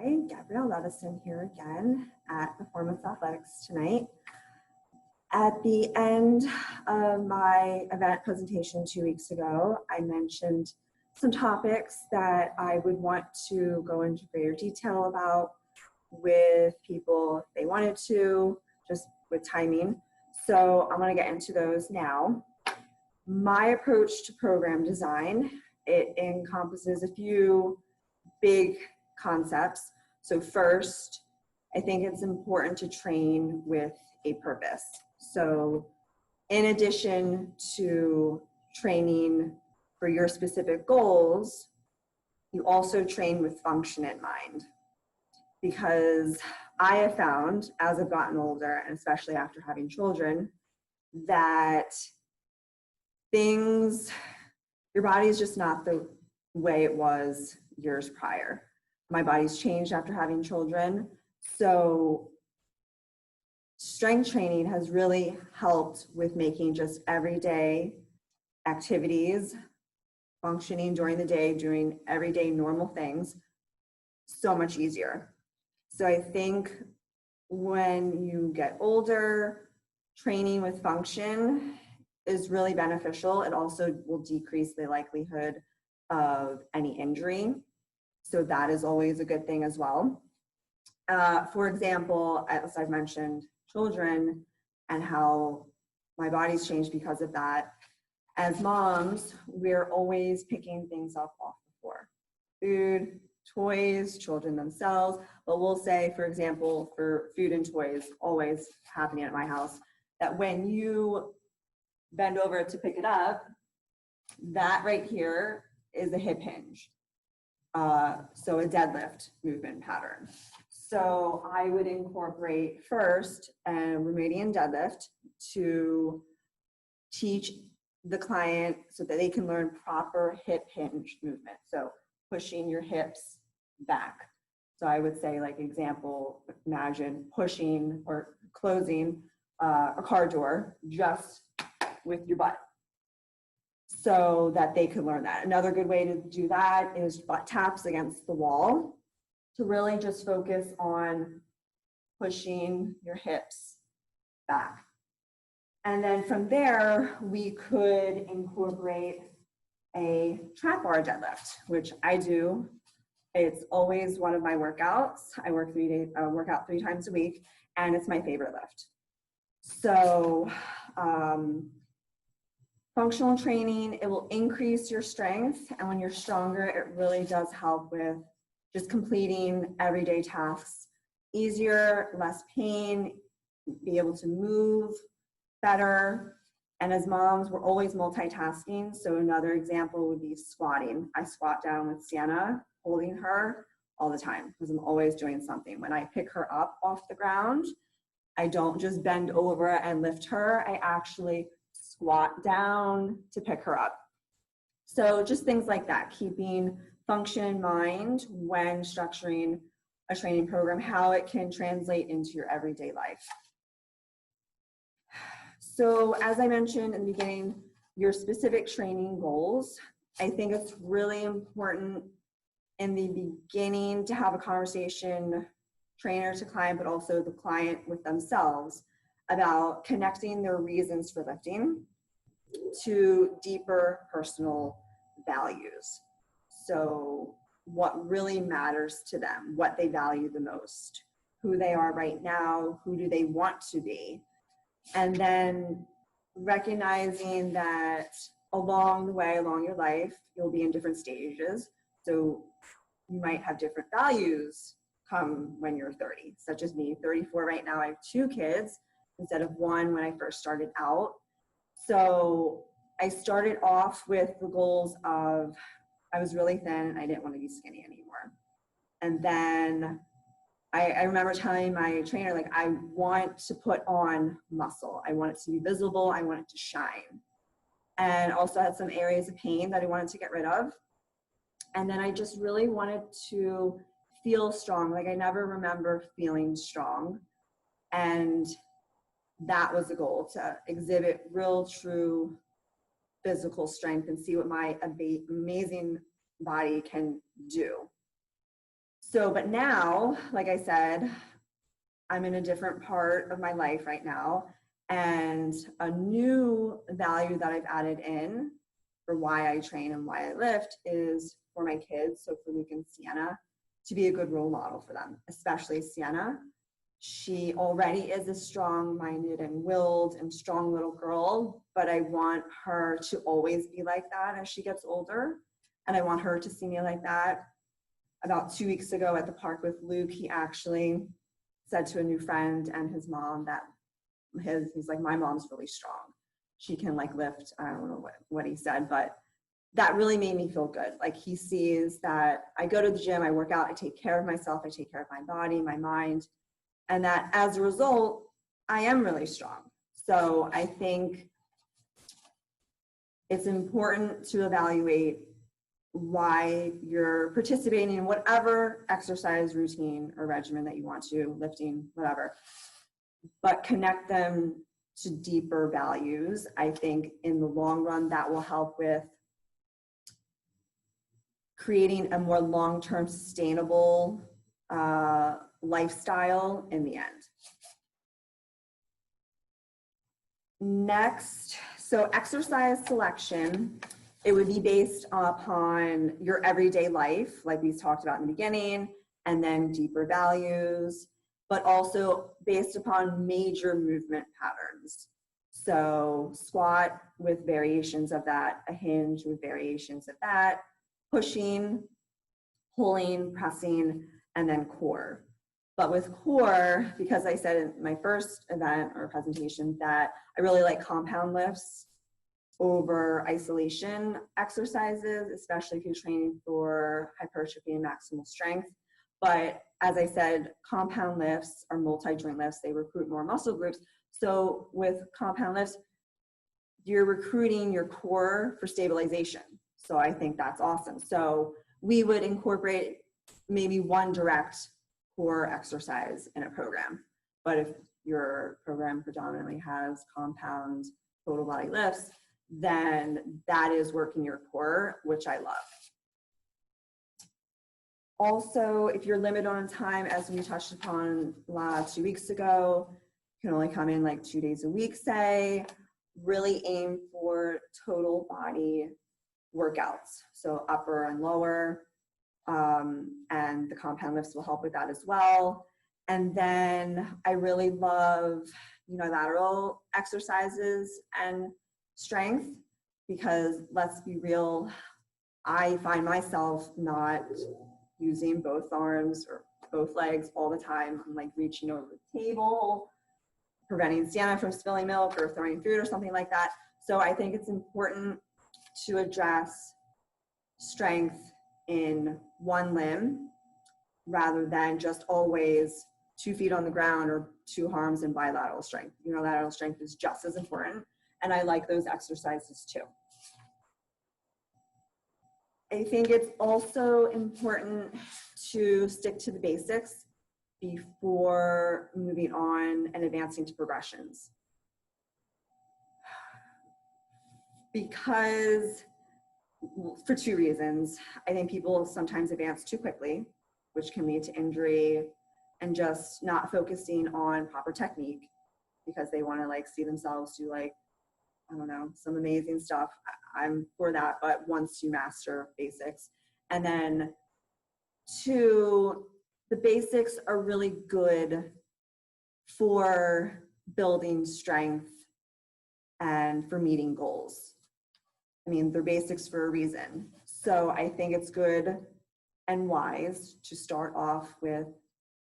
Hi, Gabrielle here again at Performance Athletics tonight. At the end of my event presentation 2 weeks ago, I mentioned some topics that I would want to go into greater detail about with people if they wanted to, just with timing. So I'm going to get into those now. My approach to program design, it encompasses a few big concepts. So first, I think it's important to train with a purpose. So in addition to training for your specific goals, you also train with function in mind. Because I have found, as I've gotten older, and especially after having children, that your body is just not the way it was years prior. My body's changed after having children. So strength training has really helped with making just everyday activities, functioning during the day, doing everyday normal things, so much easier. So I think when you get older, training with function is really beneficial. It also will decrease the likelihood of any injury. So that is always a good thing as well. For example, as I've mentioned, children and how my body's changed because of that. As moms, we're always picking things up off the floor. Food, toys, children themselves. But we'll say, for example, for food and toys, always happening at my house, that when you bend over to pick it up, that right here is a hip hinge. So a deadlift movement pattern. So I would incorporate first a Romanian deadlift to teach the client so that they can learn proper hip hinge movement. So pushing your hips back. So I would say, like example, imagine pushing or closing a car door just with your butt, so that they could learn that. Another good way to do that is butt taps against the wall to really just focus on pushing your hips back. And then from there, we could incorporate a trap bar deadlift, which I do. It's always one of my workouts. I work out 3 times a week, and it's my favorite lift. So functional training, it will increase your strength, and when you're stronger, it really does help with just completing everyday tasks easier, less pain, be able to move better. And as moms, we're always multitasking. So another example would be squatting. I squat down with Sienna, holding her all the time because I'm always doing something. When I pick her up off the ground, I don't just bend over and lift her. I actually squat down to pick her up. So just things like that, keeping function in mind when structuring a training program, how it can translate into your everyday life. So as I mentioned in the beginning, your specific training goals, I think it's really important in the beginning to have a conversation, trainer to client, but also the client with themselves, about connecting their reasons for lifting to deeper personal values. So what really matters to them, what they value the most, who they are right now, who do they want to be, and then recognizing that along the way, along your life, you'll be in different stages. So you might have different values come when you're 30, such as me, 34 right now. I have 2 kids instead of 1 when I first started out. So I started off with the goals of, I was really thin and I didn't want to be skinny anymore. And then I remember telling my trainer, like, I want to put on muscle. I want it to be visible. I want it to shine. And also had some areas of pain that I wanted to get rid of. And then I just really wanted to feel strong. Like, I never remember feeling strong. And that was the goal, to exhibit real, true physical strength and see what my amazing body can do. So, but now, like I said, I'm in a different part of my life right now. And a new value that I've added in for why I train and why I lift is for my kids, so for Luke and Sienna, to be a good role model for them, especially Sienna. She already is a strong-minded and willed and strong little girl, but I want her to always be like that as she gets older. And I want her to see me like that. About 2 weeks ago at the park with Luke, he actually said to a new friend and his mom that he's like, my mom's really strong. She can like lift, I don't know what he said, but that really made me feel good. Like he sees that I go to the gym, I work out, I take care of myself, I take care of my body, my mind, and that as a result, I am really strong. So I think it's important to evaluate why you're participating in whatever exercise routine or regimen that you want to, lifting, whatever, but connect them to deeper values. I think in the long run, that will help with creating a more long-term sustainable lifestyle in the end. Next, so exercise selection, it would be based upon your everyday life, like we talked about in the beginning, and then deeper values, but also based upon major movement patterns. So squat with variations of that, a hinge with variations of that, pushing, pulling, pressing, and then core. But with core, because I said in my first event or presentation that I really like compound lifts over isolation exercises, especially if you're training for hypertrophy and maximal strength. But as I said, compound lifts are multi-joint lifts. They recruit more muscle groups. So with compound lifts, you're recruiting your core for stabilization. So I think that's awesome. So we would incorporate maybe one direct core exercise in a program. But if your program predominantly has compound total body lifts, then that is working your core, which I love. Also, if you're limited on time, as we touched upon 2 weeks ago, you can only come in like 2 days a week, say, really aim for total body workouts. So upper and lower, and the compound lifts will help with that as well. And then I really love unilateral exercises and strength, because let's be real, I find myself not using both arms or both legs all the time. I'm like reaching over the table, preventing Sienna from spilling milk or throwing food or something like that. So I think it's important to address strength in one limb rather than just always 2 feet on the ground or 2 arms and bilateral strength. Unilateral strength is just as important, and I like those exercises too. I think it's also important to stick to the basics before moving on and advancing to progressions. Because, for 2 reasons, I think people sometimes advance too quickly, which can lead to injury and just not focusing on proper technique because they want to like see themselves do like, I don't know, some amazing stuff. I'm for that, but once you master basics. And then 2, the basics are really good for building strength and for meeting goals. I mean, they're basics for a reason. So I think it's good and wise to start off with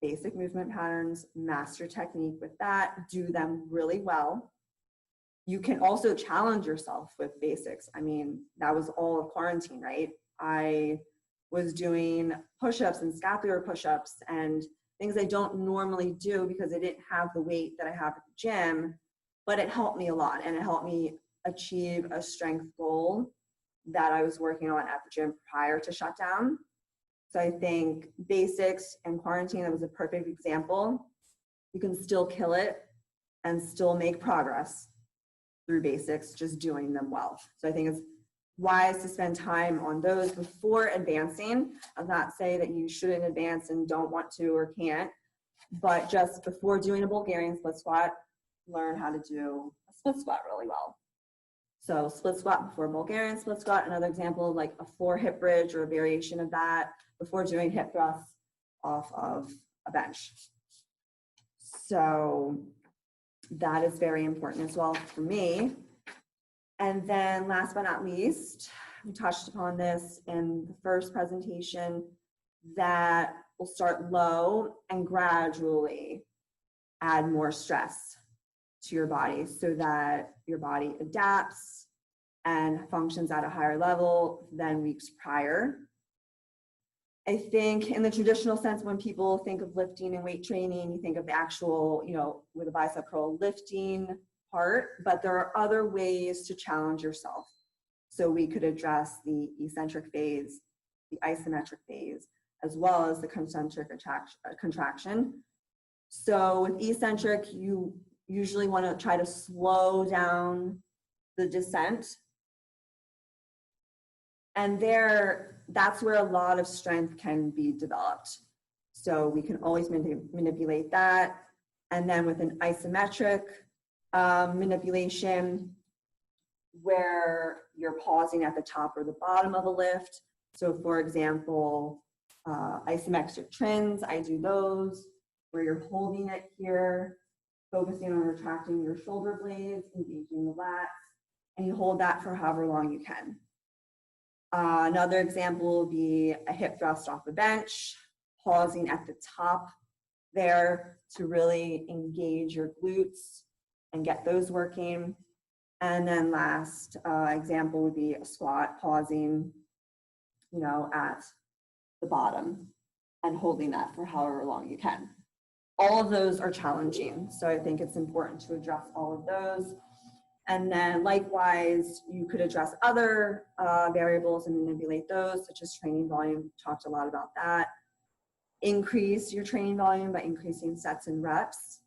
basic movement patterns, master technique with that, do them really well. You can also challenge yourself with basics. I mean, that was all of quarantine, right? I was doing push-ups and scapular push-ups and things I don't normally do because I didn't have the weight that I have at the gym, but it helped me a lot, and it helped me achieve a strength goal that I was working on at the gym prior to shutdown. So I think basics and quarantine, that was a perfect example. You can still kill it and still make progress through basics, just doing them well. So I think it's wise to spend time on those before advancing. I'll not say that you shouldn't advance and don't want to or can't, but just before doing a Bulgarian split squat, learn how to do a split squat really well. So split squat before Bulgarian split squat, another example like a floor hip bridge or a variation of that before doing hip thrusts off of a bench. So that is very important as well for me. And then last but not least, we touched upon this in the first presentation, that we'll start low and gradually add more stress to your body so that your body adapts and functions at a higher level than weeks prior. I think in the traditional sense, when people think of lifting and weight training, you think of the actual, with a bicep curl lifting part, but there are other ways to challenge yourself. So we could address the eccentric phase, the isometric phase, as well as the concentric contraction. So with eccentric, you usually want to try to slow down the descent. And that's where a lot of strength can be developed. So we can always manipulate that. And then with an isometric manipulation, where you're pausing at the top or the bottom of a lift. So for example, isometric trins, I do those where you're holding it here, focusing on retracting your shoulder blades, engaging the lats, and you hold that for however long you can. Another example will be a hip thrust off the bench, pausing at the top there to really engage your glutes and get those working. And then last example would be a squat, pausing, at the bottom and holding that for however long you can. All of those are challenging, so I think it's important to address all of those. And then likewise, you could address other variables and manipulate those, such as training volume. Talked a lot about that. Increase your training volume by increasing sets and reps.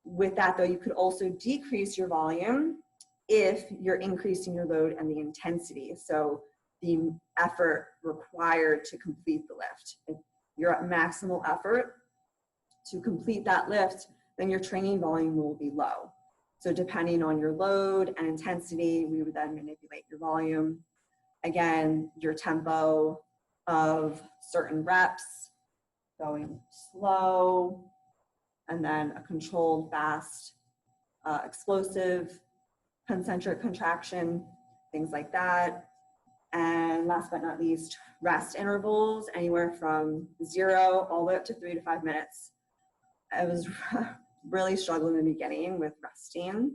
With that though, you could also decrease your volume if you're increasing your load and the intensity. So the effort required to complete the lift. If you're at maximal effort to complete that lift, then your training volume will be low. So depending on your load and intensity, we would then manipulate your volume. Again, your tempo of certain reps, going slow, and then a controlled, fast, explosive, concentric contraction, things like that. And last but not least, rest intervals, anywhere from 0 all the way up to 3 to 5 minutes. I was really struggling in the beginning with resting.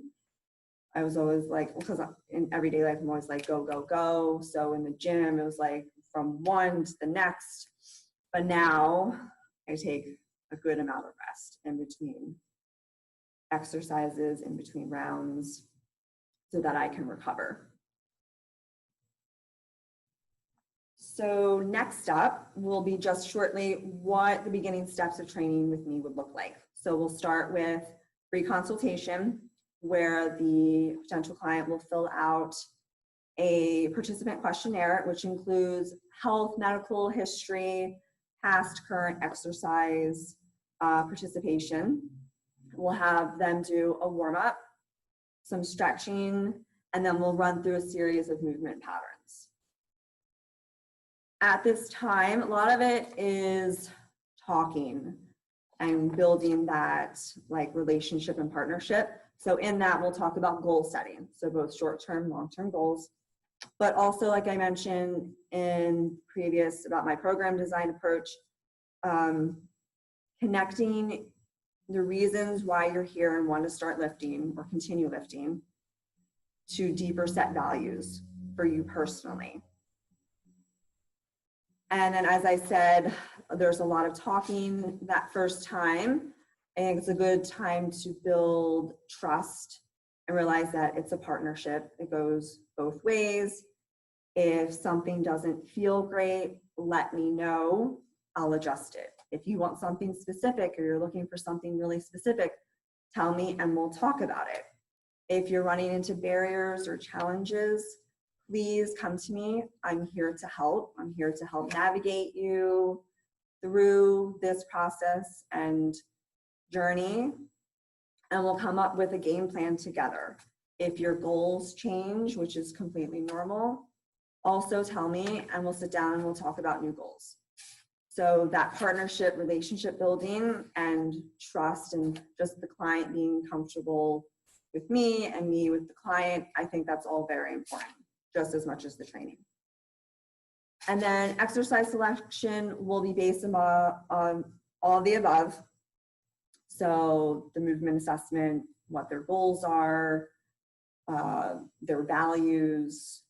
I was always like, because in everyday life, I'm always like, go, go, go. So in the gym, it was like from one to the next. But now I take a good amount of rest in between exercises, in between rounds, so that I can recover. So next up will be just shortly what the beginning steps of training with me would look like. So we'll start with pre-consultation, where the potential client will fill out a participant questionnaire, which includes health, medical history, past, current exercise participation. We'll have them do a warm-up, some stretching, and then we'll run through a series of movement patterns. At this time, a lot of it is talking and building that relationship and partnership. So in that, we'll talk about goal setting. So both short-term, long-term goals, but also, like I mentioned in previous about my program design approach, connecting the reasons why you're here and want to start lifting or continue lifting to deeper set values for you personally. And then, as I said, there's a lot of talking that first time. I think it's a good time to build trust and realize that it's a partnership. It goes both ways. If something doesn't feel great, let me know. I'll adjust it. If you want something specific or you're looking for something really specific, tell me and we'll talk about it. If you're running into barriers or challenges, please come to me. I'm here to help. I'm here to help navigate you through this process and journey, and we'll come up with a game plan together. If your goals change, which is completely normal, also tell me, and we'll sit down and we'll talk about new goals. So that partnership, relationship building, and trust, and just the client being comfortable with me and me with the client, I think that's all very important, just as much as the training. And then exercise selection will be based on all the above. So the movement assessment, what their goals are, their values,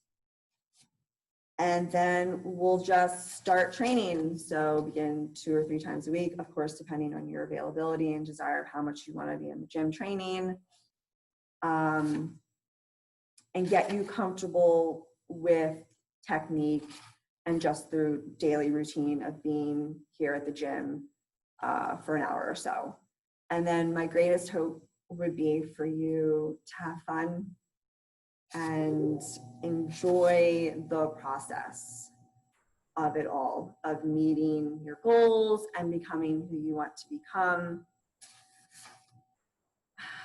and then we'll just start training. So begin 2 or 3 times a week, of course, depending on your availability and desire of how much you want to be in the gym training, and get you comfortable with technique and just through daily routine of being here at the gym for an hour or so. And then my greatest hope would be for you to have fun and enjoy the process of it all, of meeting your goals and becoming who you want to become.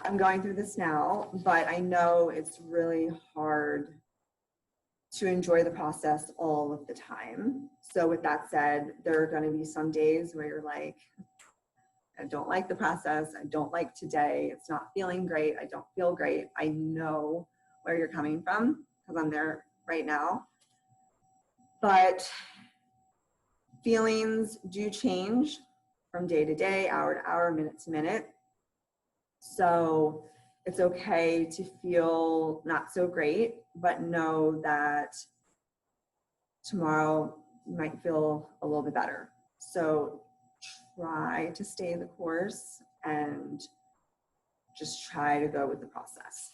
I'm going through this now, but I know it's really hard to enjoy the process all of the time. So with that said, there are going to be some days where you're like, I don't like the process. I don't like today. It's not feeling great. I don't feel great. I know where you're coming from because I'm there right now. But feelings do change from day to day, hour to hour, minute to minute. So it's okay to feel not so great, but know that tomorrow you might feel a little bit better. So try to stay the course and just try to go with the process.